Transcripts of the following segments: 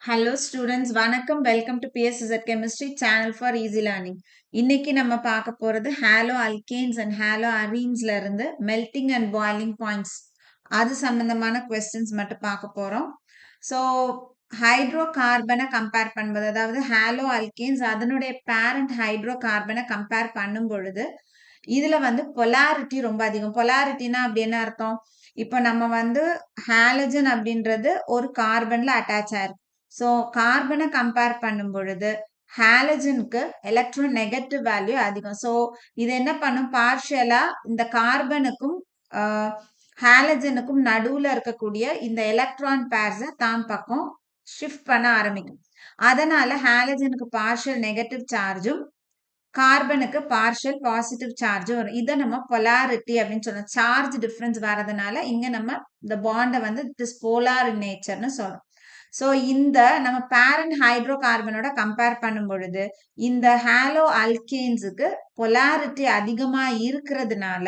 Hello students, வணக்கம். Welcome to PSZ Chemistry Channel for Easy Learning. இன்னைக்கு நம்ம பார்க்க போறது ஹாலோ அல்கேன்ஸ் அண்ட் ஹாலோ அரீன்ஸ்ல இருந்து மெல்டிங் அண்ட் பாயிலிங் பாயிண்ட்ஸ் அது சம்பந்தமான கொஸ்டின்ஸ் மட்டும் பார்க்க போறோம். ஸோ ஹைட்ரோ கார்பனை கம்பேர் பண்ணும்போது, அதாவது ஹாலோ அல்கேன்ஸ் அதனுடைய பேரண்ட் ஹைட்ரோ கார்பனை கம்பேர் பண்ணும் பொழுது இதுல வந்து பொலாரிட்டி ரொம்ப அதிகம். பொலாரிட்டினா அப்படி என்ன அர்த்தம்? இப்போ நம்ம வந்து ஹாலஜன் அப்படின்றது ஒரு கார்பன்ல அட்டாச் ஆயிருக்கு. ஸோ கார்பனை கம்பேர் பண்ணும் பொழுது ஹாலஜனுக்கு எலக்ட்ரோ நெகட்டிவ் வேல்யூ அதிகம். ஸோ இது என்ன பண்ணும், பார்ஷியலா இந்த கார்பனுக்கும் ஹாலஜனுக்கும் நடுவுல இருக்கக்கூடிய இந்த எலக்ட்ரான் பேர்ஸை தாம் பக்கம் ஷிஃப்ட் பண்ண ஆரம்பிக்கும். அதனால ஹாலஜனுக்கு பார்ஷியல் நெகட்டிவ் சார்ஜும் கார்பனுக்கு பார்ஷியல் பாசிட்டிவ் சார்ஜும் வரும். இதை நம்ம பொலாரிட்டி அப்படின்னு சொல்லணும். சார்ஜ் டிஃபரன்ஸ் வரதுனால இங்க நம்ம இந்த பாண்டை வந்து இட் இஸ் போலார் இன் நேச்சர்னு சொல்றோம். ஸோ இந்த நம்ம பேரண்ட் ஹைட்ரோ கார்பனோட கம்பேர் பண்ணும் பொழுது இந்த ஹாலோ அல்கேன்ஸுக்கு பொலாரிட்டி அதிகமா இருக்கிறதுனால,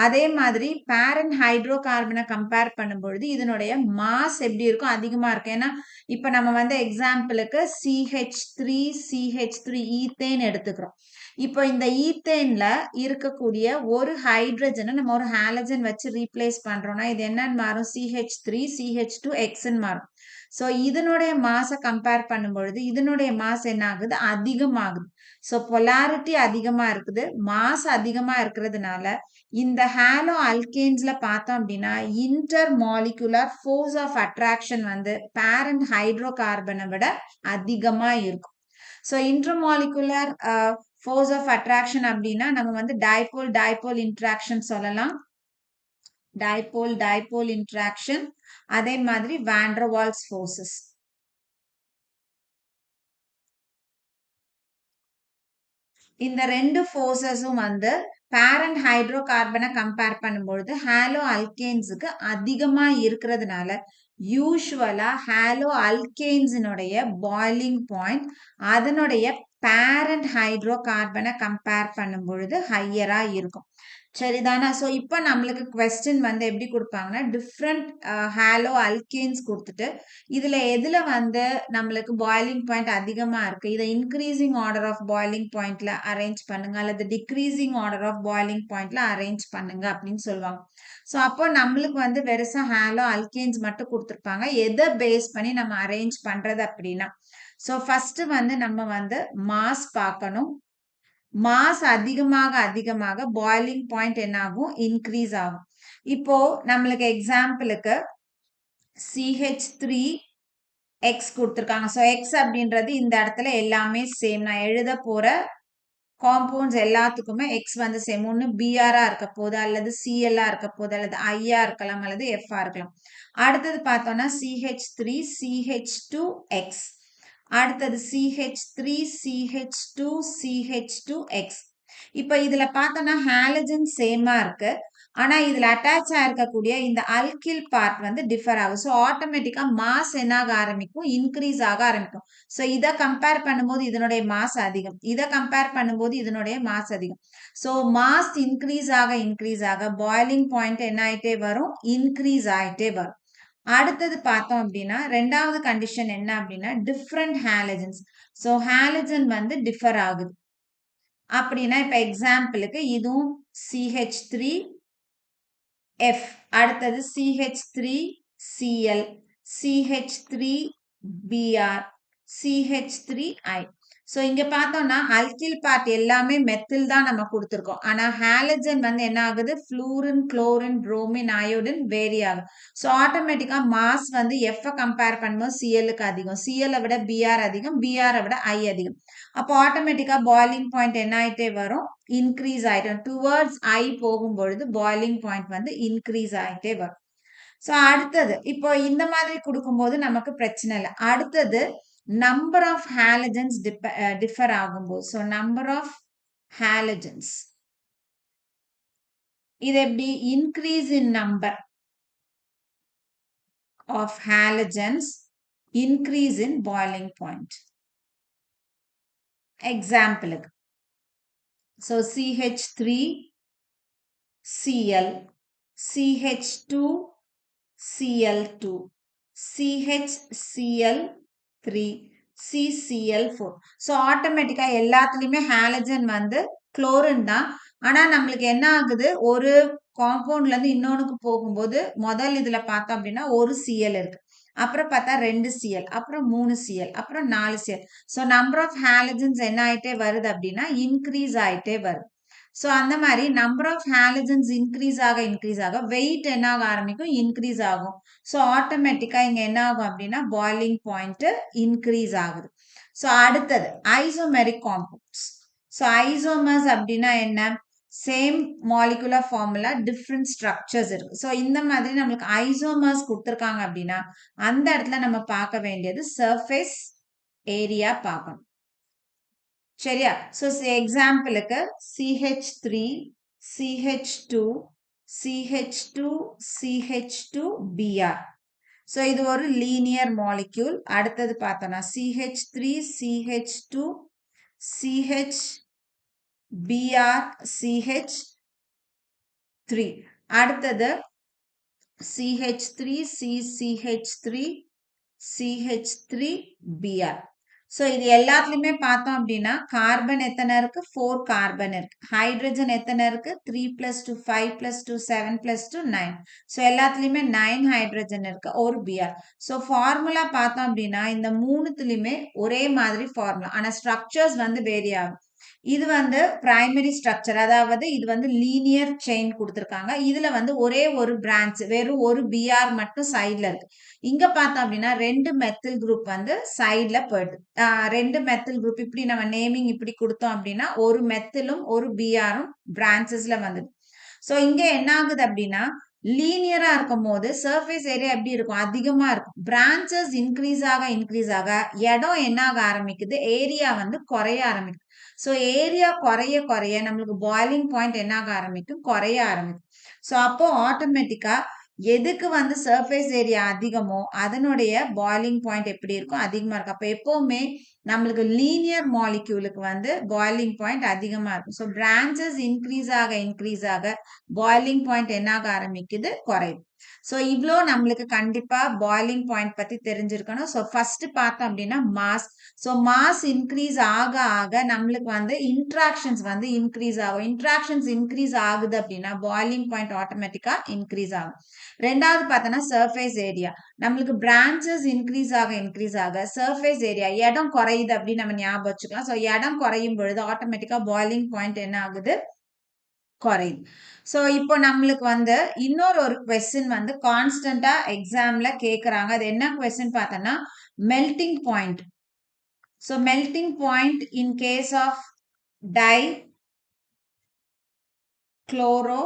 அதே மாதிரி பேரண்ட் ஹைட்ரோ கார்பனை கம்பேர் பண்ணும் பொழுது இதனுடைய மாஸ் எப்படி இருக்கும், அதிகமா இருக்கும். ஏன்னா இப்ப நம்ம வந்து எக்ஸாம்பிளுக்கு CH3 ஈத்தேன் எடுத்துக்கிறோம். இப்போ இந்த ஈத்தேன்ல இருக்கக்கூடிய ஒரு ஹைட்ரஜனை நம்ம ஒரு ஹாலஜன் வச்சு ரீப்ளேஸ் பண்றோம்னா இது என்னன்னு மாறும், CH3CH2Xன்னு மாறும். ஸோ இதனுடைய மாஸை கம்பேர் பண்ணும்பொழுது இதனுடைய மாஸ் என்ன ஆகுது, அதிகமாகுது. ஸோ பொலாரிட்டி அதிகமா இருக்குது, மாஸ் அதிகமா இருக்கிறதுனால இந்த ஹாலோ அல்கேன்ஸ்ல பார்த்தோம் அப்படின்னா intermolecular force of attraction வந்து பேரண்ட் ஹைட்ரோ கார்பனை விட அதிகமா இருக்கும். So intermolecular force of attraction அப்படின்னா நம்ம வந்து டைபோல் டைபோல் இன்ட்ராக்ஷன் சொல்லலாம். டைபோல் டைபோல் இன்ட்ராக்ஷன், அதே மாதிரி வாண்டர்வால்ஸ் ஃபோர்ஸஸ். இந்த ரெண்டு ஃபோர்ஸஸும் வந்து பேரண்ட் ஹைட்ரோ கார்பனை கம்பேர் பண்ணும்பொழுது ஹாலோ அல்கேன்ஸுக்கு அதிகமா இருக்கிறதுனால யூஸ்வலா ஹாலோ அல்கேன்ஸினுடைய பாய்லிங் பாயிண்ட் அதனுடைய பேரண்ட் ஹைட்ரோ கார்பனை கம்பேர் பண்ணும் பொழுது ஹையரா இருக்கும். சரிதானா? ஸோ இப்போ நம்மளுக்கு கொஸ்டின் வந்து எப்படி கொடுப்பாங்கன்னா டிஃப்ரெண்ட் ஹாலோ அல்கேன்ஸ் கொடுத்துட்டு இதுல எதுல வந்து நம்மளுக்கு பாய்லிங் பாயிண்ட் அதிகமா இருக்கு, இதை இன்க்ரீசிங் ஆர்டர் ஆஃப் பாய்லிங் பாயிண்ட்ல அரேஞ்ச் பண்ணுங்க அல்லது டிக்ரீசிங் ஆர்டர் ஆஃப் பாய்லிங் பாயிண்ட்ல அரேஞ்ச் பண்ணுங்க அப்படின்னு சொல்லுவாங்க. ஸோ அப்போ நம்மளுக்கு வந்து வெறுசா ஹாலோ அல்கேன்ஸ் மட்டும் கொடுத்துருப்பாங்க. எதை பேஸ் பண்ணி நம்ம அரேஞ்ச் பண்றது அப்படின்னா, ஸோ ஃபர்ஸ்ட் வந்து நம்ம வந்து மாஸ் பார்க்கணும். மாஸ் அதிகமாக அதிகமாக பாய்லிங் பாயிண்ட் என்ன ஆகும், இன்க்ரீஸ் ஆகும். இப்போ நம்மளுக்கு எக்ஸாம்பிளுக்கு CH3X கொடுத்துருக்காங்க. ஸோ எக்ஸ் அப்படின்றது இந்த இடத்துல எல்லாமே சேம். நான் எழுத போற காம்பவுண்ட்ஸ் எல்லாத்துக்குமே எக்ஸ் வந்து சேம். ஒன்று பிஆரா இருக்க போது அல்லது சிஎல்ஆ இருக்க போது அல்லது ஐயா இருக்கலாம் அல்லது எஃப்ஆ இருக்கலாம். அடுத்தது பார்த்தோம்னா CH3CH2X, அடுத்தது CH3CH2CH2X. இப்ப இதுல பார்த்தோம்னா ஹாலஜன் சேமா இருக்கு, ஆனா இதுல அட்டாச் ஆயிருக்கக்கூடிய இந்த அல்கில் பார்ட் வந்து டிஃபர் ஆகும். ஸோ ஆட்டோமேட்டிக்கா மாஸ் என்ன ஆக ஆரம்பிக்கும், இன்க்ரீஸ் ஆக ஆரம்பிக்கும். ஸோ இதை கம்பேர் பண்ணும்போது இதனுடைய மாஸ் அதிகம், இதை கம்பேர் பண்ணும்போது இதனுடைய மாஸ் அதிகம். ஸோ மாஸ் இன்க்ரீஸ் ஆக பாய்லிங் பாயிண்ட் என்ன ஆயிட்டே வரும், இன்க்ரீஸ் ஆயிட்டே வரும். அடுத்தது பார்த்தோம் அப்படின்னா ரெண்டாவது கண்டிஷன் என்ன அப்படின்னா டிஃப்ரெண்ட் ஹாலஜன்ஸ். ஸோ ஹாலஜன் வந்து டிஃபர் ஆகுது அப்படின்னா இப்ப எக்ஸாம்பிளுக்கு இதுவும் CH3F, அடுத்தது CH3Cl, CH3Br, CH3I. ஸோ இங்க பார்த்தோம்னா அல்கில் பார்ட் எல்லாமே மெத்தில் தான் நம்ம கொடுத்துருக்கோம். ஆனா ஹாலஜன் வந்து என்ன ஆகுது, fluorine, chlorine, bromine, iodine vary ஆகும். ஸோ ஆட்டோமேட்டிக்கா மாஸ் வந்து எஃப் கம்பேர் பண்ணும்போது சிஎல்லுக்கு அதிகம், சிஎல்லை விட பிஆர் அதிகம், பிஆரை விட ஐ அதிகம். அப்போ ஆட்டோமேட்டிக்கா பாய்லிங் பாயிண்ட் என்ன ஆயிட்டே வரும், இன்க்ரீஸ் ஆயிடும். டுவர்ட்ஸ் ஐ போகும்பொழுது பாய்லிங் பாயிண்ட் வந்து இன்க்ரீஸ் ஆயிட்டே வரும். ஸோ அடுத்தது இப்போ இந்த மாதிரி கொடுக்கும்போது நமக்கு பிரச்சனை இல்லை. அடுத்தது நம்பர் ஆஃப் ஹாலஜன்ஸ் டிஃபர் ஆகும்போது, ஸோ நம்பர் ஆஃப் ஹாலஜன்ஸ் இது எப்படி, increase in number of halogens increase in boiling point. எக்ஸாம்பிளுக்கு so CH3Cl, CH2Cl2, CHCl, 3 CCl4. So ஆட்டோமேட்டிக்கா எல்லாத்துலயுமே ஹாலஜன் வந்து குளோரின் தான். ஆனா நம்மளுக்கு என்ன ஆகுது, ஒரு காம்பவுண்ட்ல இருந்து இன்னொன்னுக்கு போகும்போது முதல் இதுல பார்த்தோம் அப்படின்னா ஒரு Cl இருக்கு. அப்புறம் பார்த்தா 2 Cl, அப்புறம் 3 Cl, அப்புறம் 4 Cl. So number of halogens என்ன ஆயிட்டே வருது அப்படின்னா இன்க்ரீஸ் ஆயிட்டே வருது. ஸோ அந்த மாதிரி நம்பர் ஆஃப் ஹாலஜன்ஸ் இன்க்ரீஸ் ஆக வெயிட் என்ன ஆக ஆரம்பிக்கும், இன்க்ரீஸ் ஆகும். ஸோ ஆட்டோமேட்டிக்கா இங்க என்ன ஆகும் அப்படின்னா பாயிலிங் பாயிண்ட் இன்க்ரீஸ் ஆகுது. ஸோ அடுத்தது ஐசோமெரிக் காம்பவுண்ட்ஸ். ஸோ ஐசோமர்ஸ் அப்படின்னா என்ன, same molecular formula different structures இருக்கு. ஸோ இந்த மாதிரி நம்மளுக்கு ஐசோமர்ஸ் கொடுத்துருக்காங்க அப்படின்னா அந்த இடத்துல நம்ம பார்க்க வேண்டியது சர்ஃபேஸ் ஏரியா பார்க்கணும். சரியா? ஸோ எக்ஸாம்பிளுக்கு CH3 CH2 CH2 CH2Br. So இது ஒரு லீனியர் மாலிக்யூல். அடுத்தது பார்த்தோம்னா CH3 CH2 CHBr CH3. அடுத்தது CH3 CCH3 CH3Br. ஸோ இது எல்லாத்துலயுமே பார்த்தோம் அப்படின்னா கார்பன் எத்தனை இருக்கு, 4 கார்பன் இருக்கு. ஹைட்ரஜன் எத்தனை இருக்கு, 3 + 2 5 + 2 7 + 2 9. ஸோ எல்லாத்துலயுமே 9 ஹைட்ரஜன் இருக்கு, ஒரு Br. ஸோ ஃபார்முலா பார்த்தோம் அப்படின்னா இந்த மூணுத்துலயுமே ஒரே மாதிரி ஃபார்முலா, ஆனா ஸ்ட்ரக்சர்ஸ் வந்து வேரி ஆகும். இது வந்து பிரைமரி ஸ்ட்ரக்சர், அதாவது இது வந்து லீனியர் செயின் கொடுத்துருக்காங்க. இதுல வந்து ஒரே ஒரு பிரான்ச், வெறும் ஒரு Br மட்டும் சைட்ல இருக்கு. இங்க பார்த்தோம் அப்படின்னா 2 மெத்தில் குரூப் வந்து சைட்ல போயிடுது. 2 மெத்தில் குரூப் இப்படி நம்ம நேமிங் இப்படி கொடுத்தோம் அப்படின்னா ஒரு மெத்திலும் ஒரு Br-ம் பிரான்ச்சஸ்ல வந்தது. ஸோ இங்க என்ன ஆகுது அப்படின்னா லீனியரா இருக்கும் போது சர்ஃபேஸ் ஏரியா எப்படி இருக்கும், அதிகமா இருக்கும். பிரான்ச்சஸ் இன்க்ரீஸ் ஆக இடம் என்ன ஆக ஆரம்பிக்குது, ஏரியா வந்து குறைய ஆரம்பிக்குது. ஸோ ஏரியா குறைய நம்மளுக்கு பாயிலிங் பாயிண்ட் என்ன ஆக ஆரம்பிக்கும், குறைய ஆரம்பிக்கும். ஸோ அப்போ ஆட்டோமேட்டிக்கா எதுக்கு வந்து சர்ஃபேஸ் ஏரியா அதிகமோ அதனுடைய பாயிலிங் பாயிண்ட் எப்படி இருக்கும், அதிகமா இருக்கும். அப்ப எப்பவுமே நம்மளுக்கு லீனியர் மாலிக்யூலுக்கு வந்து பாயிலிங் பாயிண்ட் அதிகமா இருக்கும். ஸோ பிரான்ச்சஸ் இன்க்ரீஸ் ஆக பாயிலிங் பாயிண்ட் என்ன ஆக ஆரம்பிக்குது, குறையுது. ஸோ இவ்வளோ நம்மளுக்கு கண்டிப்பா பாயிலிங் பாயிண்ட் பத்தி தெரிஞ்சிருக்கணும். ஸோ ஃபர்ஸ்ட் பார்த்தோம் அப்படின்னா மாஸ். ஸோ மாஸ் இன்க்ரீஸ் ஆக நம்மளுக்கு வந்து இன்ட்ராக்ஷன்ஸ் வந்து இன்க்ரீஸ் ஆகும். இன்ட்ராக்ஷன்ஸ் இன்க்ரீஸ் ஆகுது அப்படின்னா பாயிலிங் பாயிண்ட் ஆட்டோமேட்டிக்கா இன்க்ரீஸ் ஆகும். ரெண்டாவது பார்த்தோன்னா சர்ஃபேஸ் ஏரியா. நம்மளுக்கு பிரான்ச்சஸ் இன்க்ரீஸ் ஆக சர்ஃபேஸ் ஏரியா இடம் குறையுது அப்படின்னு நம்ம ஞாபகம் வச்சுக்கலாம். ஸோ இடம் குறையும் பொழுது ஆட்டோமேட்டிக்கா பாயிலிங் பாயிண்ட் என்ன ஆகுது, குறையுது. ஸோ இப்போ நம்மளுக்கு வந்து இன்னொரு கொஸ்டின் வந்து கான்ஸ்டன்டா எக்ஸாம்ல கேட்கறாங்க. அது என்ன கொஸ்டின் பார்த்தோன்னா melting point. So melting point in case of tie chloro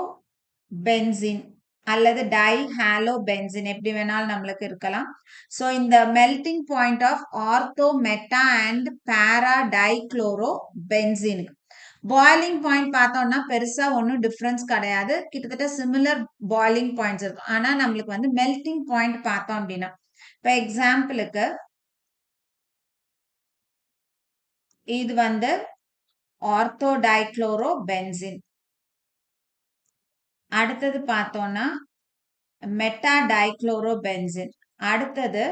benzene அல்லது டை ஹாலோ பென்சின் எப்படி வேணாலும் நம்மளுக்கு இருக்கலாம். ஸோ இந்த melting point of ortho meta and para டை குளோரோ பென்சினுக்கு பாயிலிங் பாயிண்ட் பார்த்தோம்னா பெருசா ஒன்றும் டிஃபரன்ஸ் கிடையாது, கிட்டத்தட்ட சிமிலர் பாயிலிங் பாயிண்ட்ஸ் இருக்கும். ஆனா நம்மளுக்கு வந்து மெல்டிங் பாயிண்ட் பார்த்தோம் அப்படின்னா இப்போ எக்ஸாம்பிளுக்கு இது வந்து ஆர்த்தோ டைக்ளோரோ பென்சின். அடுத்தது பார்த்தோம்னா மெட்டா டைக்ளோரோ பென்சின். அடுத்தது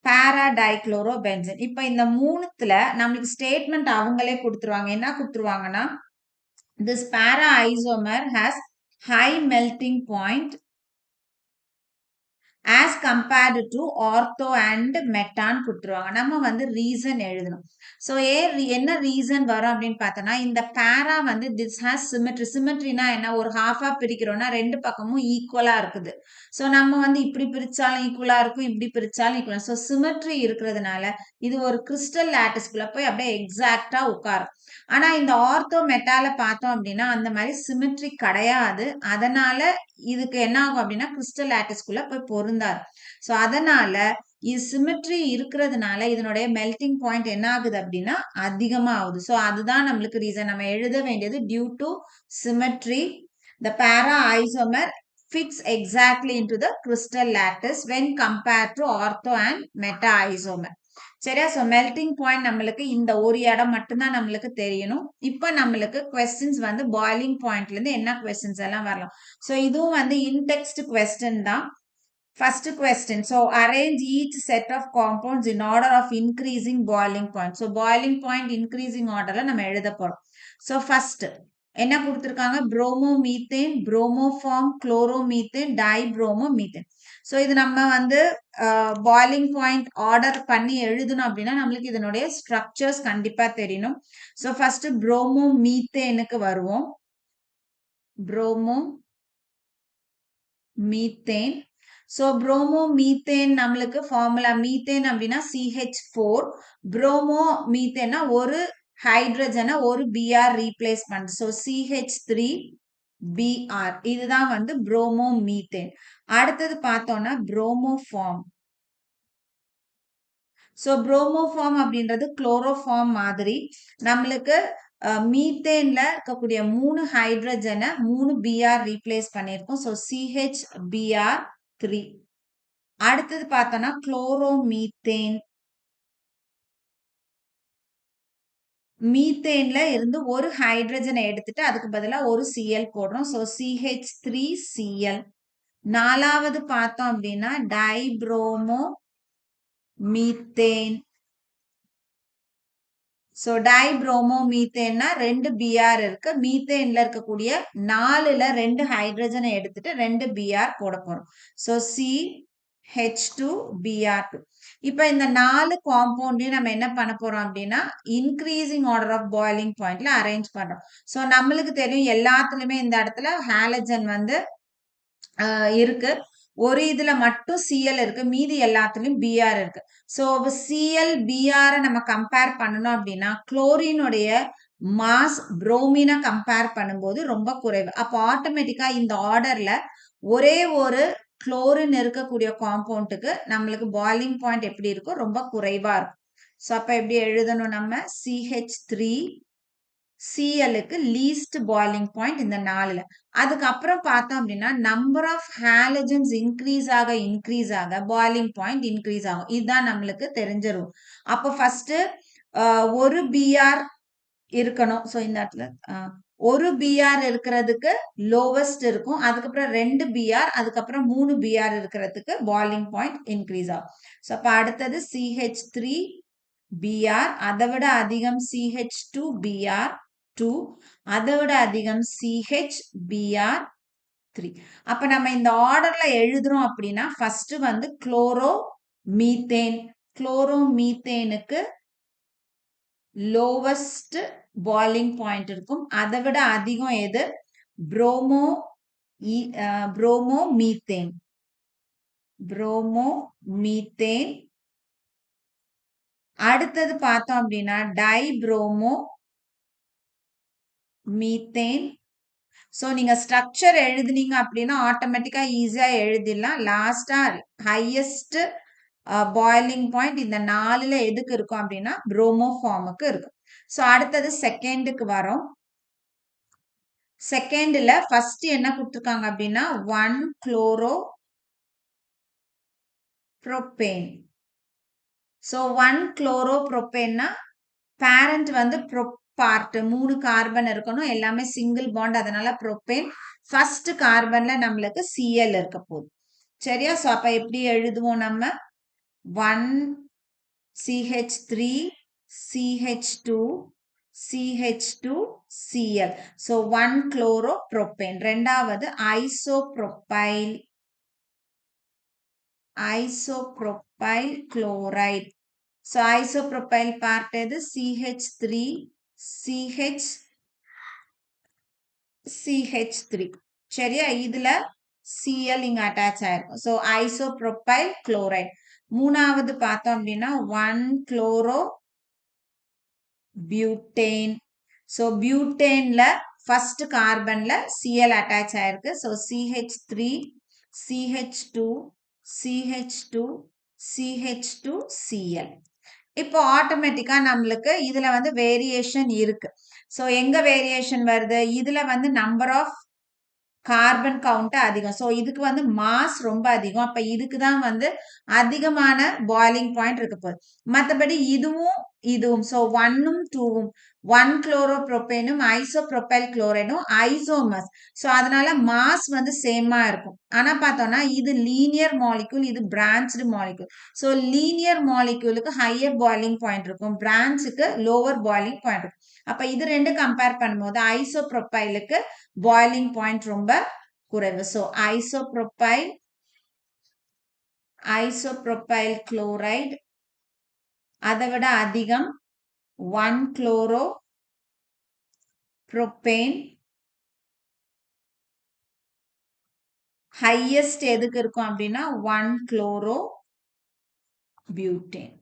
பாரா டைக்ளோரோ பென்சின். இப்ப இந்த மூணுத்துல நம்மளுக்கு ஸ்டேட்மெண்ட் அவங்களே கொடுத்துருவாங்க. என்ன கொடுத்துருவாங்கன்னா this para isomer has high melting point as compared to ortho and metan கொடுத்துருவாங்க. நம்ம வந்து ரீசன் எழுதணும். ஸோ என்ன ரீசன் வரும் அப்படின்னு பார்த்தோம்னா இந்த பேரா வந்து this has symmetry. சிமெட்ரினா என்ன, ஒரு ஹாஃபா பிரிக்கிறோம்னா ரெண்டு பக்கமும் ஈக்குவலா இருக்குது. ஸோ நம்ம வந்து இப்படி பிரிச்சாலும் ஈக்குவலா இருக்கும், இப்படி பிரிச்சாலும் ஈக்குவலா. ஸோ சிமெட்ரி இருக்கிறதுனால இது ஒரு கிறிஸ்டல் லாட்டிஸ்குள்ள போய் அப்படியே எக்ஸாக்டா உட்காரும். ஆனா இந்த ஆர்த்தோ மெட்டால பார்த்தோம் அப்படின்னா அந்த மாதிரி சிமெட்ரி கிடையாது. அதனால இதுக்கு என்ன ஆகும் அப்படின்னா கிறிஸ்டல் லாட்டிஸ்குள்ள போய் பொருந்தாது. ஸோ அதனால இது சிமெட்ரி இருக்கிறதுனால இதனுடைய மெல்டிங் பாயிண்ட் என்ன ஆகுது அப்படின்னா அதிகமா ஆகுது. ஸோ அதுதான் நம்மளுக்கு ரீசன். நம்ம எழுத வேண்டியது due to symmetry the para isomer fits exactly into the crystal lattice when compared to ortho and meta isomer. சரியா? ஸோ மெல்டிங் பாயிண்ட் நம்மளுக்கு இந்த ஒரு இடம் மட்டும்தான் நம்மளுக்கு தெரியணும். இப்போ நம்மளுக்கு கொஸ்டின்ஸ் வந்து பாயிலிங் பாயிண்ட்ல இருந்து என்ன கொஸ்டின்ஸ் எல்லாம் வரலாம். ஸோ இதுவும் வந்து இன்டெக்ஸ்ட் கொஸ்டின் தான். First question. So arrange each set of compounds in order of increasing boiling point. So boiling point increasing orderல நம்ம எழுத போறோம். So first என்ன கொடுத்திருக்காங்க bromomethane, bromoform, chloromethane, dibromomethane. So இது நம்ம வந்து boiling point order பண்ணி எழுதணும் அப்படின்னா நம்மளுக்கு இதனுடைய structures கண்டிப்பா தெரியணும். So first bromomethaneக்கு வருவோம். bromomethane. So bromomethane நம்மளுக்கு formula methane அப்படின்னா CH4 bromomethane ஒரு ஹைட்ரஜனை ஒரு Br replace பண்ணுது. So CH3 Br இதுதான் வந்து bromomethane. அடுத்தது பார்த்தோம்னா bromoform. So bromoform அப்படின்றது chloroform மாதிரி நம்மளுக்கு மீத்தேன்ல இருக்கக்கூடிய 3 ஹைட்ரஜனை 3 Br replace பண்ணியிருக்கோம். So CHBr3. அடுத்தது பார்த்தோம்னா chloromethane. மீத்தேன்ல இருந்து ஒரு ஹைட்ரஜனை எடுத்துட்டு அதுக்கு பதிலா ஒரு Cl போடுறோம். So CH3Cl. நாலாவது பார்த்தோம் அப்படின்னா dibromomethane. So dibromomethane 2 Br இருக்கு. மீத்தேன்ல இருக்கக்கூடிய 4ல 2 ஹைட்ரஜனை எடுத்துட்டு 2 Br போட போறோம். So CH2Br2. இப்ப இந்த 4 காம்பவுண்டையும் நம்ம என்ன பண்ண போறோம் அப்படின்னா இன்க்ரீசிங் ஆர்டர் ஆஃப் பாயிலிங் பாயிண்ட்ல அரேஞ்ச் பண்றோம். ஸோ நம்மளுக்கு தெரியும் எல்லாத்துலயுமே இந்த இடத்துல ஹாலஜன் வந்து இருக்கு. ஒரு இதுல மட்டும் Cl இருக்கு, மீதி எல்லாத்துலயும் Br இருக்கு. சோ Cl Br நம்ம கம்பேர் பண்ணணும் அப்படின்னா குளோரினுடைய மாஸ் புரோமினை கம்பேர் பண்ணும்போது ரொம்ப குறைவு. அப்போ ஆட்டோமேட்டிக்கா இந்த ஆர்டர்ல ஒரே ஒரு குளோரின் இருக்கக்கூடிய காம்பவுண்டுக்கு நம்மளுக்கு பாயிலிங் பாயிண்ட் எப்படி இருக்கும் ரொம்ப குறைவா இருக்கும். ஸோ அப்ப எப்படி எழுதணும் நம்ம CH3 Clக்கு லீஸ்ட் பாயிலிங் பாயிண்ட் இந்த 4ல. அதுக்கப்புறம் பார்த்தோம் அப்படின்னா நம்பர் ஆஃப் ஹாலஜன்ஸ் இன்க்ரீஸ் ஆக பாயிலிங் பாயிண்ட் இன்க்ரீஸ் ஆகும். இதுதான் நம்மளுக்கு தெரிஞ்ச ரூல். அப்போ ஃபர்ஸ்ட் ஒரு Br இருக்கணும். ஸோ இந்த இடத்துல ஒரு Br இருக்கிறதுக்கு லோவஸ்ட் இருக்கும். அதுக்கப்புறம் 2 Br அதுக்கப்புறம் 3 Br இருக்கிறதுக்கு பாயிலிங் பாயிண்ட் இன்க்ரீஸ் ஆகும். ஸோ அப்ப அடுத்தது CH3 Br அதை விட அதிகம் CH2Br2 அதை விட அதிகம் CHBr3. அப்ப நம்ம இந்த ஆர்டர்ல எழுதுறோம் அப்படின்னா ஃபர்ஸ்ட் வந்து குளோரோமீத்தேனுக்கு லோவஸ்ட் பாயிலிங் பாயிண்ட் இருக்கும். அதை விட அதிகம் எது புரோமோமீத்தேன். அடுத்தது பார்த்தோம் அப்படின்னா டைப்ரோமோமீத்தேன். சோ நீங்க ஸ்ட்ரக்சர் எழுதுனீங்க அப்படின்னா ஆட்டோமேட்டிக்கா ஈஸியா எழுதிடலாம். லாஸ்டா ஹையஸ்ட் பாயிலிங் பாயிண்ட் இந்த 4ல எதுக்கு இருக்கும் அப்படின்னா புரோமோஃபார்முக்கு இருக்கும். சோ அடுத்தது செகண்டுக்கு வரோம். செகண்ட்ல ஃபர்ஸ்ட் என்ன கொடுத்திருக்காங்க அப்படின்னா 1-குளோரோப்ரோபேன். சோ 1-குளோரோப்ரோபேன்னா பேரண்ட் வந்து பார்ட் 3 கார்பன் இருக்கணும், எல்லாமே சிங்கிள் பாண்ட், அதனால ப்ரோபேன். ஃபர்ஸ்ட் கார்பன்ல நம்மளுக்கு Cl இருக்க போகுது. சரியா? சோ அப்ப எப்படி எழுதுவோம் நம்ம 1CH3 CH2 CH2Cl. சோ 1-குளோரோப்ரோபேன். ரெண்டாவது isopropyl chloride. So isopropyl part எது CH3 CH3. சரியா? இதுல Cl இங்க அட்டாச் ஆயிருக்கும். So isopropyl chloride. மூணாவது பார்த்தோம் அப்படின்னா 1-குளோரோபியூட்டேன். So பியூட்டேன்ல ஃபர்ஸ்ட் கார்பன்ல Cl அட்டாச் ஆயிருக்கு. So CH3 CH2 CH2Cl. இப்போ ஆட்டோமேட்டிக்கா நம்மளுக்கு இதுல வந்து வேரியேஷன் இருக்கு. சோ எங்க வேரியேஷன் வருது? இதுல வந்து நம்பர் ஆஃப் கார்பன் கவுண்ட் அதிகம். சோ இதுக்கு வந்து மாஸ் ரொம்ப அதிகம். அப்ப இதுக்கு தான் வந்து அதிகமான பாயிலிங் பாயிண்ட் இருக்க போகுது. மற்றபடி இதுவும் இதுவும். ஸோ 1ம் 2ம் 1 குளோரோப்ரோபேனும் ஐசோப்ரோபைல் குளோரைடும் ஐசோமர்ஸ். ஸோ அதனால மாஸ் வந்து சேமா இருக்கும். ஆனா பார்த்தோம்னா இது லீனியர் மாலிக்யூல், இது பிரான்ச்டு மாலிக்யூல். ஸோ லீனியர் மாலிக்யூலுக்கு ஹையர் பாய்லிங் பாயிண்ட் இருக்கும், பிரான்ச்சுக்கு லோவர் பாய்லிங் பாயிண்ட் இருக்கும். அப்ப இது ரெண்டு கம்பேர் பண்ணும்போது ஐசோப்ரோபைலுக்கு பாய்லிங் பாயிண்ட் ரொம்ப குறைவு. ஸோ ஐசோப்ரோபைல் குளோரைடு அதை விட அதிகம் 1 குளோரோ புரோபேன். ஹையஸ்ட் எதுக்கு இருக்கும் அப்படின்னா 1 குளோரோ பியூட்டேன்.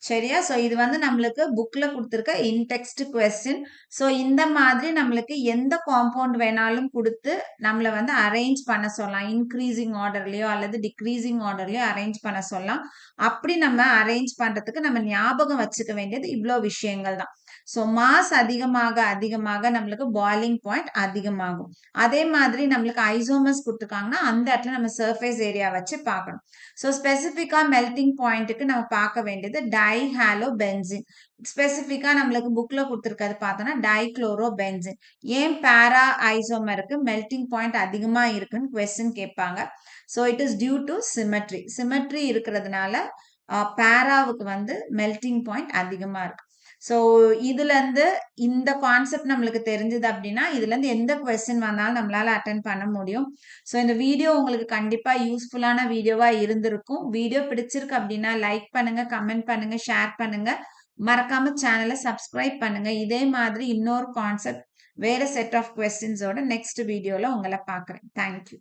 சரியா? ஸோ இது வந்து நம்மளுக்கு புக்ல கொடுத்துருக்க இன்டெக்ஸ்ட் கொஸ்டின். ஸோ இந்த மாதிரி நம்மளுக்கு எந்த காம்பவுண்ட் வேணாலும் கொடுத்து நம்மளை வந்து அரேஞ்ச் பண்ண சொல்லலாம். இன்க்ரீசிங் ஆர்டர்லயோ அல்லது டிக்ரீசிங் ஆர்டர்லயோ அரேஞ்ச் பண்ண சொல்லலாம். அப்படி நம்ம அரேஞ்ச் பண்றதுக்கு நம்ம ஞாபகம் வச்சுக்க வேண்டியது இவ்வளோ விஷயங்கள் தான். ஸோ மாஸ் அதிகமாக அதிகமாக நம்மளுக்கு பாய்லிங் பாயிண்ட் அதிகமாகும். அதே மாதிரி நம்மளுக்கு ஐசோமர்ஸ் கொடுத்துருக்காங்கன்னா அந்த இடத்துல நம்ம சர்ஃபேஸ் ஏரியா வச்சு பார்க்கணும். ஸோ ஸ்பெசிஃபிக்கா மெல்டிங் பாயிண்ட்டுக்கு நம்ம பார்க்க வேண்டியது டைஹாலோ பென்சின். ஸ்பெசிஃபிக்கா நம்மளுக்கு புக்ல கொடுத்துருக்கிறது பார்த்தோம்னா டைக்ளோரோ பென்சின். ஏன் பேரா ஐசோமருக்கு மெல்டிங் பாயிண்ட் அதிகமா இருக்குன்னு கொஸ்டின் கேட்பாங்க. So it is due to symmetry. Symmetry இருக்கிறதுனால பேராவுக்கு வந்து மெல்டிங் பாயிண்ட் அதிகமா இருக்கு. ஸோ இதுல இருந்து இந்த கான்செப்ட் நம்மளுக்கு தெரிஞ்சது அப்படின்னா இதுல இருந்து எந்த கொஸ்டின் வந்தாலும் நம்மளால அட்டென்ட் பண்ண முடியும். ஸோ இந்த வீடியோ உங்களுக்கு கண்டிப்பா யூஸ்ஃபுல்லான வீடியோவா இருந்திருக்கும். வீடியோ பிடிச்சிருக்கு அப்படின்னா லைக் பண்ணுங்க, கமெண்ட் பண்ணுங்க, ஷேர் பண்ணுங்க. மறக்காம சேனலை சப்ஸ்கிரைப் பண்ணுங்க. இதே மாதிரி இன்னொரு கான்செப்ட் வேற செட் ஆஃப் கொஸ்டின்ஸோட நெக்ஸ்ட் வீடியோல உங்களை பார்க்குறேன். தேங்க்யூ.